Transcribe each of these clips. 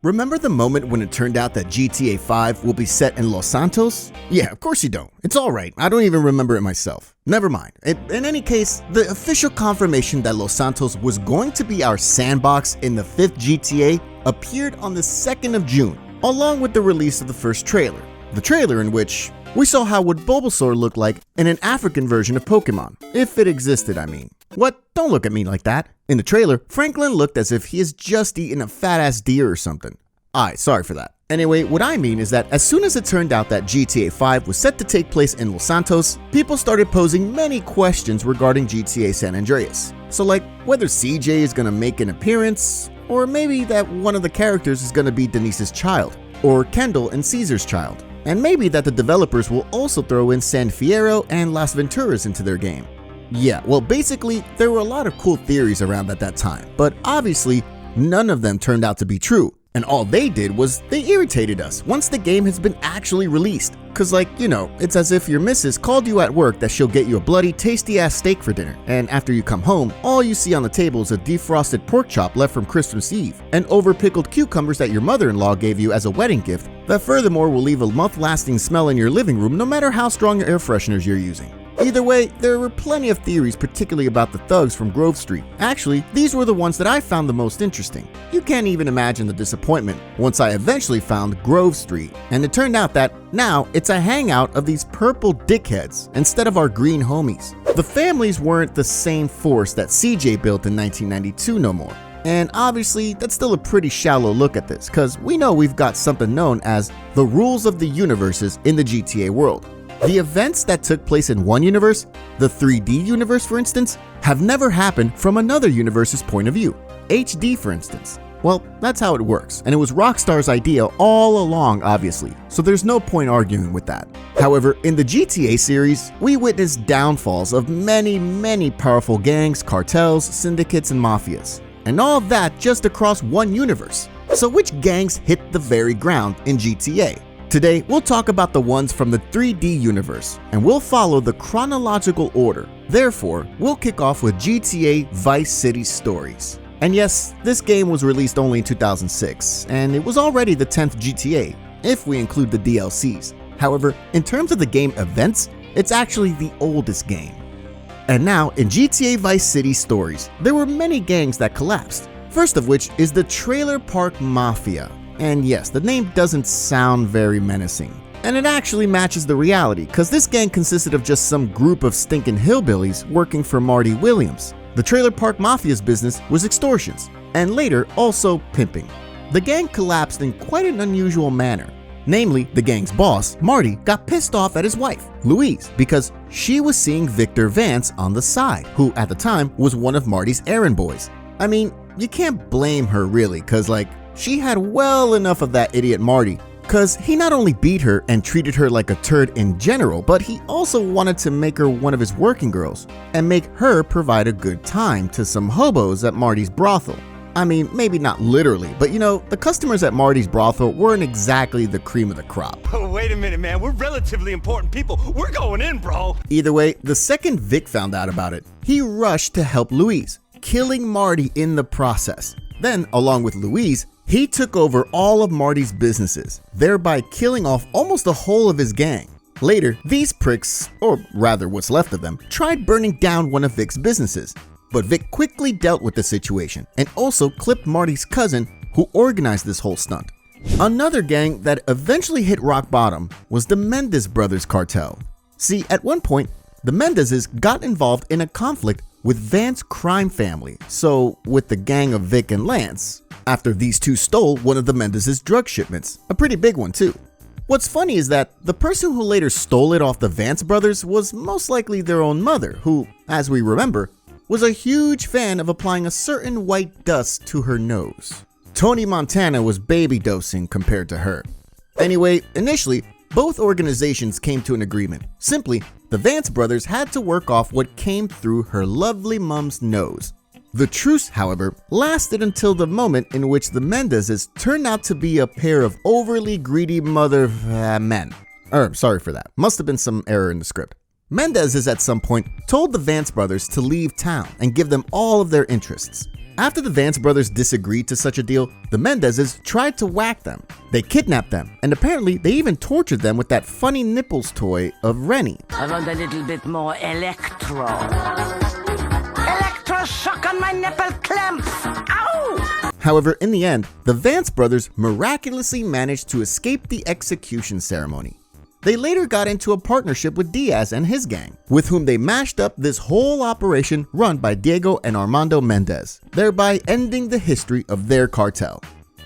Remember the moment when it turned out that GTA 5 will be set in Los Santos? Yeah, of course you don't. It's alright, I don't even remember it myself. Never mind. In any case, the official confirmation that Los Santos was going to be our sandbox in the 5th GTA appeared on the 2nd of June, along with the release of the first trailer. The trailer in which we saw how would Bulbasaur look like in an African version of Pokemon. If it existed, I mean. What? Don't look at me like that. In the trailer, Franklin looked as if he has just eaten a fat-ass deer or something. Alright, sorry for that. Anyway, what I mean is that as soon as it turned out that GTA 5 was set to take place in Los Santos, people started posing many questions regarding GTA San Andreas. So like, whether CJ is gonna make an appearance, or maybe that one of the characters is gonna be Denise's child, or Kendall and Caesar's child, and maybe that the developers will also throw in San Fierro and Las Venturas into their game. Yeah, well basically, there were a lot of cool theories around at that time, but obviously, none of them turned out to be true. And all they did was they irritated us once the game has been actually released. Cause like, you know, it's as if your missus called you at work that she'll get you a bloody tasty ass steak for dinner. And after you come home, all you see on the table is a defrosted pork chop left from Christmas Eve and over-pickled cucumbers that your mother-in-law gave you as a wedding gift that furthermore will leave a month-lasting smell in your living room no matter how strong air fresheners you're using. Either way, there were plenty of theories, particularly about the thugs from Grove Street. Actually, these were the ones that I found the most interesting. You can't even imagine the disappointment once I eventually found Grove Street, and it turned out that now it's a hangout of these purple dickheads instead of our green homies. The families weren't the same force that CJ built in 1992 no more. And obviously, that's still a pretty shallow look at this, cause we know we've got something known as the rules of the universes in the GTA world. The events that took place in one universe, the 3D universe for instance, have never happened from another universe's point of view. HD for instance. Well, that's how it works, and it was Rockstar's idea all along obviously, so there's no point arguing with that. However, in the GTA series, we witnessed downfalls of many powerful gangs, cartels, syndicates, and mafias. And all that just across one universe. So which gangs hit the very ground in GTA? Today, we'll talk about the ones from the 3D universe, and we'll follow the chronological order. Therefore, we'll kick off with GTA Vice City Stories. And yes, this game was released only in 2006, and it was already the 10th GTA, if we include the DLCs. However, in terms of the game events, it's actually the oldest game. And now, in GTA Vice City Stories, there were many gangs that collapsed. First of which is the Trailer Park Mafia. And yes, the name doesn't sound very menacing. And it actually matches the reality, cause this gang consisted of just some group of stinking hillbillies working for Marty Williams. The Trailer Park Mafia's business was extortions, and later also pimping. The gang collapsed in quite an unusual manner. Namely, the gang's boss, Marty, got pissed off at his wife, Louise, because she was seeing Victor Vance on the side, who at the time was one of Marty's errand boys. I mean, you can't blame her really, cause like, she had well enough of that idiot Marty, cause he not only beat her and treated her like a turd in general, but he also wanted to make her one of his working girls and make her provide a good time to some hobos at Marty's brothel. I mean, maybe not literally, but you know, the customers at Marty's brothel weren't exactly the cream of the crop. Oh, wait a minute, man. We're relatively important people. We're going in, bro. Either way, the second Vic found out about it, he rushed to help Louise, killing Marty in the process. Then, along with Louise, he took over all of Marty's businesses, thereby killing off almost the whole of his gang. Later, these pricks, or rather what's left of them, tried burning down one of Vic's businesses. But Vic quickly dealt with the situation and also clipped Marty's cousin who organized this whole stunt. Another gang that eventually hit rock bottom was the Mendez brothers cartel. See, at one point, the Mendezes got involved in a conflict with Vance's crime family, so with the gang of Vic and Lance, after these two stole one of the Mendez's drug shipments, a pretty big one too. What's funny is that the person who later stole it off the Vance brothers was most likely their own mother, who, as we remember, was a huge fan of applying a certain white dust to her nose. Tony Montana was baby dosing compared to her. Anyway, initially, both organizations came to an agreement. Simply, the Vance brothers had to work off what came through her lovely mom's nose. The truce, however, lasted until the moment in which the Mendezes turned out to be a pair of overly greedy men. Sorry for that. Must have been some error in the script. Mendezes at some point told the Vance brothers to leave town and give them all of their interests. After the Vance brothers disagreed to such a deal, the Mendezes tried to whack them. They kidnapped them, and apparently they even tortured them with that funny nipples toy of Rennie. I want a little bit more electro. Electroshock on my nipple clamps! Ow! However, in the end, the Vance brothers miraculously managed to escape the execution ceremony. They later got into a partnership with Diaz and his gang, with whom they mashed up this whole operation run by Diego and Armando Mendez, thereby ending the history of their cartel.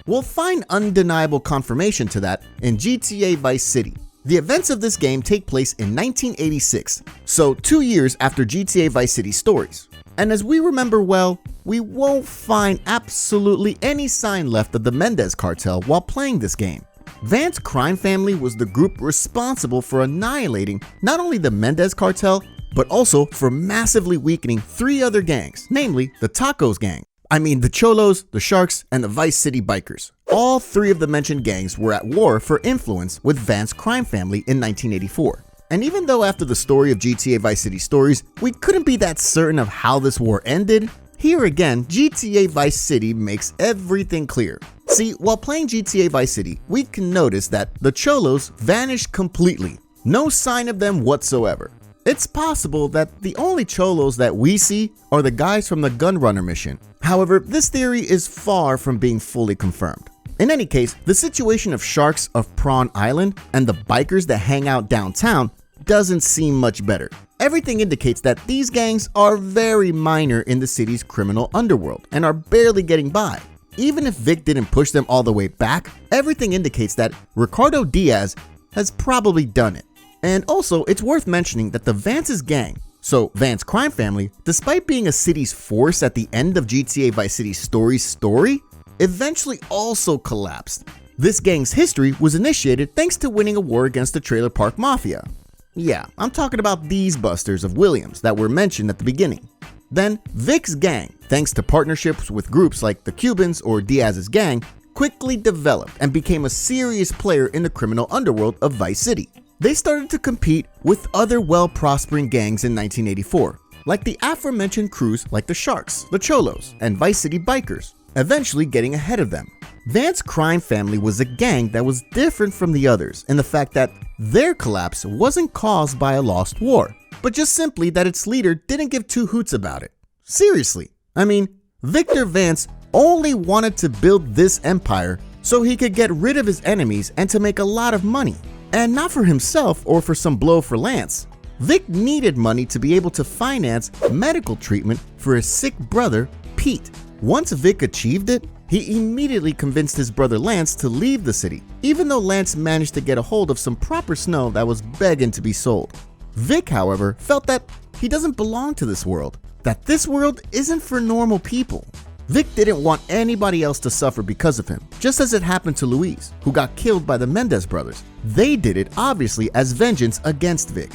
We'll find undeniable confirmation to that in GTA Vice City. The events of this game take place in 1986, so 2 years after GTA Vice City stories. And as we remember well, we won't find absolutely any sign left of the Mendez cartel while playing this game. Vance crime family was the group responsible for annihilating not only the Mendez cartel, but also for massively weakening 3 other gangs, namely the Tacos gang. The Cholos, the Sharks, and the Vice City Bikers. All 3 of the mentioned gangs were at war for influence with Vance crime family in 1984. And even though after the story of GTA Vice City stories, we couldn't be that certain of how this war ended, here again, GTA Vice City makes everything clear. See, while playing GTA Vice City, we can notice that the Cholos vanished completely. No sign of them whatsoever. It's possible that the only Cholos that we see are the guys from the Gunrunner mission. However, this theory is far from being fully confirmed. In any case, the situation of Sharks of Prawn Island and the bikers that hang out downtown doesn't seem much better. Everything indicates that these gangs are very minor in the city's criminal underworld and are barely getting by. Even if Vic didn't push them all the way back, everything indicates that Ricardo Diaz has probably done it. And also, it's worth mentioning that the Vance's gang, so Vance crime family, despite being a city's force at the end of GTA Vice City's story, eventually also collapsed. This gang's history was initiated thanks to winning a war against the Trailer Park Mafia. Yeah, I'm talking about these busters of Williams that were mentioned at the beginning. Then, Vic's gang, thanks to partnerships with groups like the Cubans or Diaz's gang, quickly developed and became a serious player in the criminal underworld of Vice City. They started to compete with other well-prospering gangs in 1984, like the aforementioned crews like the Sharks, the Cholos, and Vice City Bikers, eventually getting ahead of them. Vance crime family was a gang that was different from the others in the fact that their collapse wasn't caused by a lost war, but just simply that its leader didn't give 2 hoots about it. Seriously, Victor Vance only wanted to build this empire so he could get rid of his enemies and to make a lot of money. And not for himself or for some blow for Lance. Vic needed money to be able to finance medical treatment for his sick brother, Pete. Once Vic achieved it, he immediately convinced his brother Lance to leave the city, even though Lance managed to get a hold of some proper snow that was begging to be sold. Vic, however, felt that he doesn't belong to this world, that this world isn't for normal people. Vic didn't want anybody else to suffer because of him, just as it happened to Luis, who got killed by the Mendez brothers. They did it obviously as vengeance against Vic.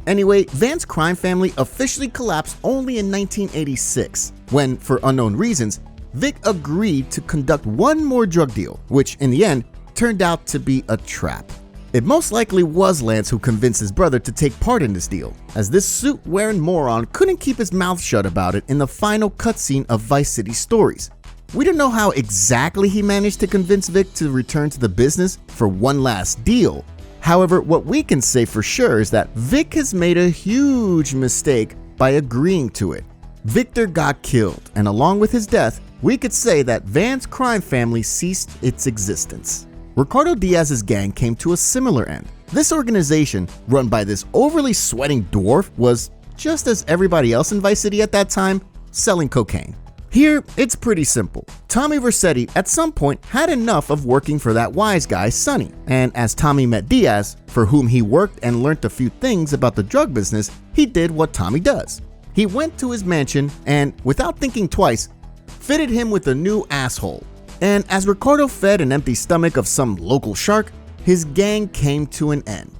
Anyway, Vance crime family officially collapsed only in 1986, when, for unknown reasons, Vic agreed to conduct one more drug deal, which in the end turned out to be a trap. It most likely was Lance who convinced his brother to take part in this deal, as this suit-wearing moron couldn't keep his mouth shut about it in the final cutscene of Vice City stories. We don't know how exactly he managed to convince Vic to return to the business for one last deal. However, what we can say for sure is that Vic has made a huge mistake by agreeing to it. Victor got killed, and along with his death, we could say that Vance crime family ceased its existence. Ricardo Diaz's gang came to a similar end. This organization, run by this overly sweating dwarf, was, just as everybody else in Vice City at that time, selling cocaine. Here, it's pretty simple. Tommy Vercetti at some point had enough of working for that wise guy, Sonny, and as Tommy met Diaz, for whom he worked and learned a few things about the drug business, he did what Tommy does. He went to his mansion and, without thinking twice, fitted him with a new asshole. And as Ricardo fed an empty stomach of some local shark, his gang came to an end.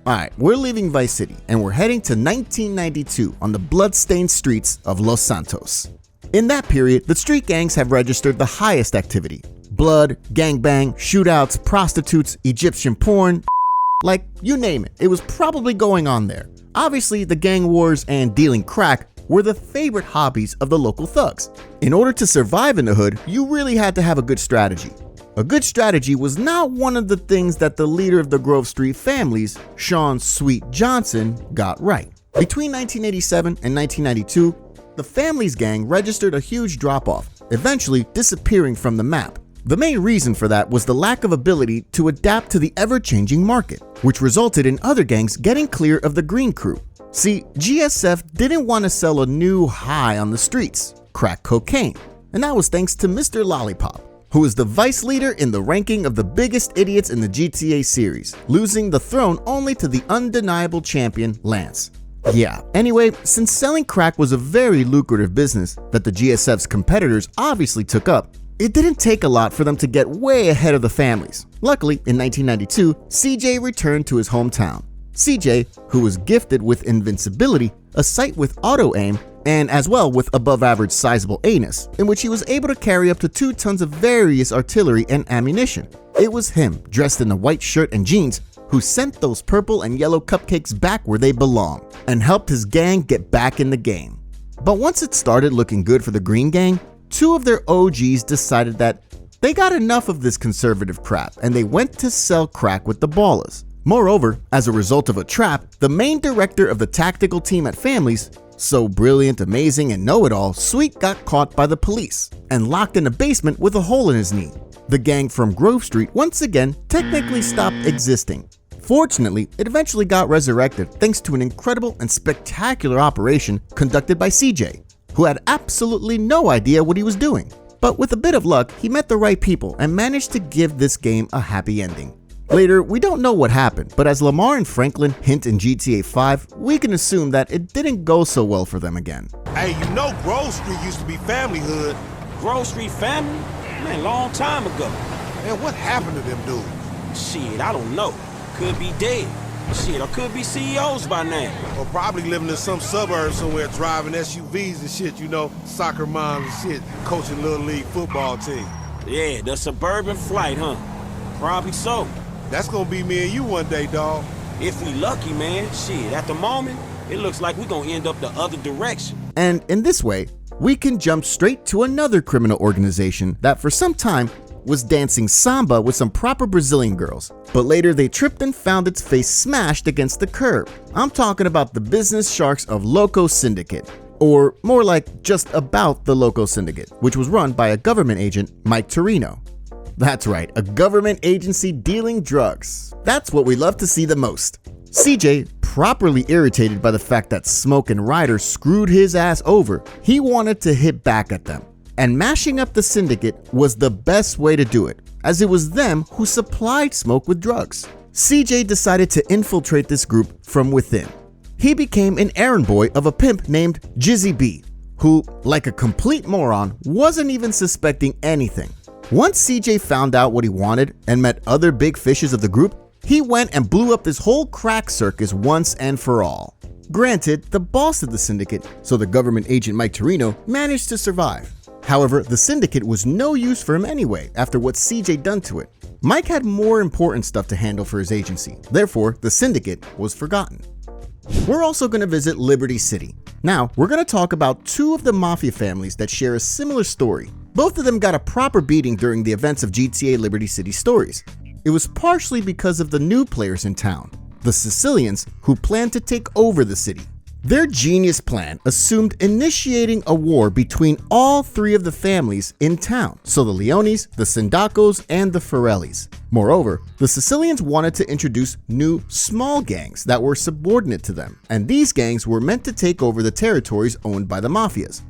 Alright, we're leaving Vice City and we're heading to 1992 on the blood-stained streets of Los Santos. In that period, the street gangs have registered the highest activity. Blood, gangbang, shootouts, prostitutes, Egyptian porn, like you name it, it was probably going on there. Obviously, the gang wars and dealing crack were the favorite hobbies of the local thugs. In order to survive in the hood, you really had to have a good strategy. A good strategy was not one of the things that the leader of the Grove Street families, Sean Sweet Johnson, got right. Between 1987 and 1992, the family's gang registered a huge drop-off, eventually disappearing from the map. The main reason for that was the lack of ability to adapt to the ever-changing market, which resulted in other gangs getting clear of the Green Crew. See, GSF didn't want to sell a new high on the streets, crack cocaine, and that was thanks to Mr. Lollipop, who is the vice leader in the ranking of the biggest idiots in the GTA series, losing the throne only to the undeniable champion, Lance. Yeah, anyway, since selling crack was a very lucrative business that the GSF's competitors obviously took up, it didn't take a lot for them to get way ahead of the families. Luckily, in 1992, CJ returned to his hometown. CJ, who was gifted with invincibility, a sight with auto-aim, and as well with above-average sizable anus, in which he was able to carry up to 2 tons of various artillery and ammunition. It was him, dressed in a white shirt and jeans, who sent those purple and yellow cupcakes back where they belong, and helped his gang get back in the game. But once it started looking good for the Green Gang, 2 of their OGs decided that they got enough of this conservative crap, and they went to sell crack with the Ballers. Moreover, as a result of a trap, the main director of the tactical team at Families, so brilliant, amazing, and know-it-all, Sweet got caught by the police and locked in a basement with a hole in his knee. The gang from Grove Street once again technically stopped existing. Fortunately, it eventually got resurrected thanks to an incredible and spectacular operation conducted by CJ, who had absolutely no idea what he was doing. But with a bit of luck, he met the right people and managed to give this game a happy ending. Later, we don't know what happened, but as Lamar and Franklin hint in GTA 5, we can assume that it didn't go so well for them again. Hey, you know Grove Street used to be family hood. Grove Street family? Man, long time ago. Man, what happened to them dudes? Shit, I don't know. Could be dead. Shit, or could be CEOs by now. Or probably living in some suburb somewhere driving SUVs and shit, you know, soccer moms and shit, coaching little league football team. Yeah, the suburban flight, huh? Probably so. That's gonna be me and you one day, dawg. If we lucky, man. Shit, at the moment, it looks like we're gonna end up the other direction. And in this way, we can jump straight to another criminal organization that for some time was dancing samba with some proper Brazilian girls, but later they tripped and found its face smashed against the curb. I'm talking about the business sharks of Loco Syndicate, or more like just about the Loco Syndicate, which was run by a government agent, Mike Torino. That's right, a government agency dealing drugs. That's what we love to see the most. CJ, properly irritated by the fact that Smoke and Ryder screwed his ass over, he wanted to hit back at them. And mashing up the syndicate was the best way to do it, as it was them who supplied Smoke with drugs. CJ decided to infiltrate this group from within. He became an errand boy of a pimp named Jizzy B, who, like a complete moron, wasn't even suspecting anything. Once CJ found out what he wanted and met other big fishes of the group, he went and blew up this whole crack circus once and for all. Granted, the boss of the syndicate, so the government agent Mike Torino, managed to survive. However, the syndicate was no use for him anyway after what CJ done to it. Mike had more important stuff to handle for his agency, therefore the syndicate was forgotten. We're also going to visit Liberty City. Now, we're going to talk about 2 of the mafia families that share a similar story. Both of them got a proper beating during the events of GTA Liberty City stories. It was partially because of the new players in town, the Sicilians, who planned to take over the city. Their genius plan assumed initiating a war between all 3 of the families in town, so the Leones, the Sindacos, and the Forellis. Moreover, the Sicilians wanted to introduce new small gangs that were subordinate to them, and these gangs were meant to take over the territories owned by the mafias.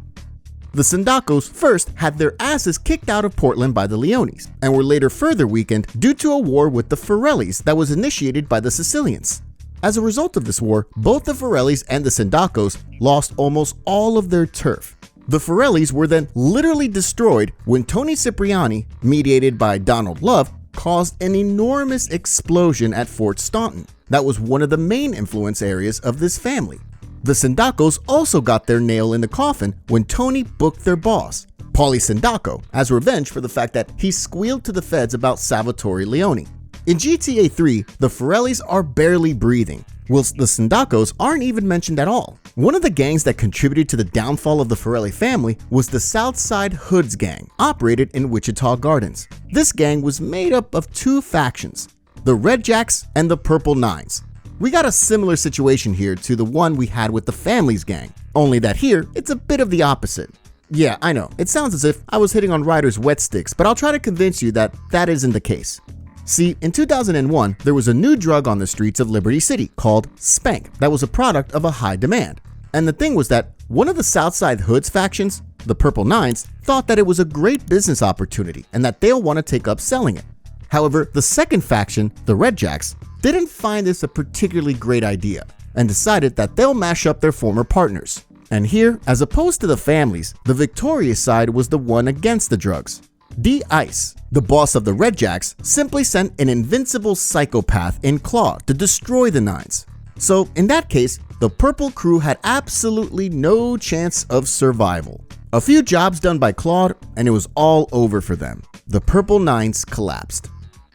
The Sindacos first had their asses kicked out of Portland by the Leones, and were later further weakened due to a war with the Forellis that was initiated by the Sicilians. As a result of this war, both the Forellis and the Sindacos lost almost all of their turf. The Forellis were then literally destroyed when Tony Cipriani, mediated by Donald Love, caused an enormous explosion at Fort Staunton. That was one of the main influence areas of this family. The Sindacos also got their nail in the coffin when Tony booked their boss, Paulie Sindaco, as revenge for the fact that he squealed to the feds about Salvatore Leone. In GTA 3, the Forellis are barely breathing, whilst the Sindacos aren't even mentioned at all. One of the gangs that contributed to the downfall of the Forelli family was the Southside Hoods gang, operated in Wichita Gardens. This gang was made up of two factions, the Red Jacks and the Purple Nines. We got a similar situation here to the one we had with the Families gang, only that here, it's a bit of the opposite. Yeah, I know, it sounds as if I was hitting on Ryder's wet sticks, but I'll try to convince you that that isn't the case. See, in 2001, there was a new drug on the streets of Liberty City called Spank that was a product of a high demand. And the thing was that one of the Southside Hoods factions, the Purple Nines, thought that it was a great business opportunity and that they'll want to take up selling it. However, the second faction, the Red Jacks, didn't find this a particularly great idea and decided that they'll mash up their former partners. And here, as opposed to the Families, the victorious side was the one against the drugs. D-Ice, the boss of the Red Jacks, simply sent an invincible psychopath in Claw to destroy the Nines. So in that case, the Purple crew had absolutely no chance of survival. A few jobs done by Claude and it was all over for them. The Purple Nines collapsed.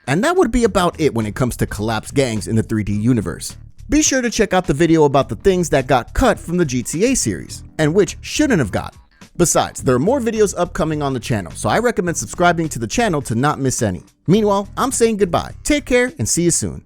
And that would be about it when it comes to collapsed gangs in the 3D universe. Be sure to check out the video about the things that got cut from the GTA series and which shouldn't have got. Besides, there are more videos upcoming on the channel, so I recommend subscribing to the channel to not miss any. Meanwhile, I'm saying goodbye, take care, and see you soon.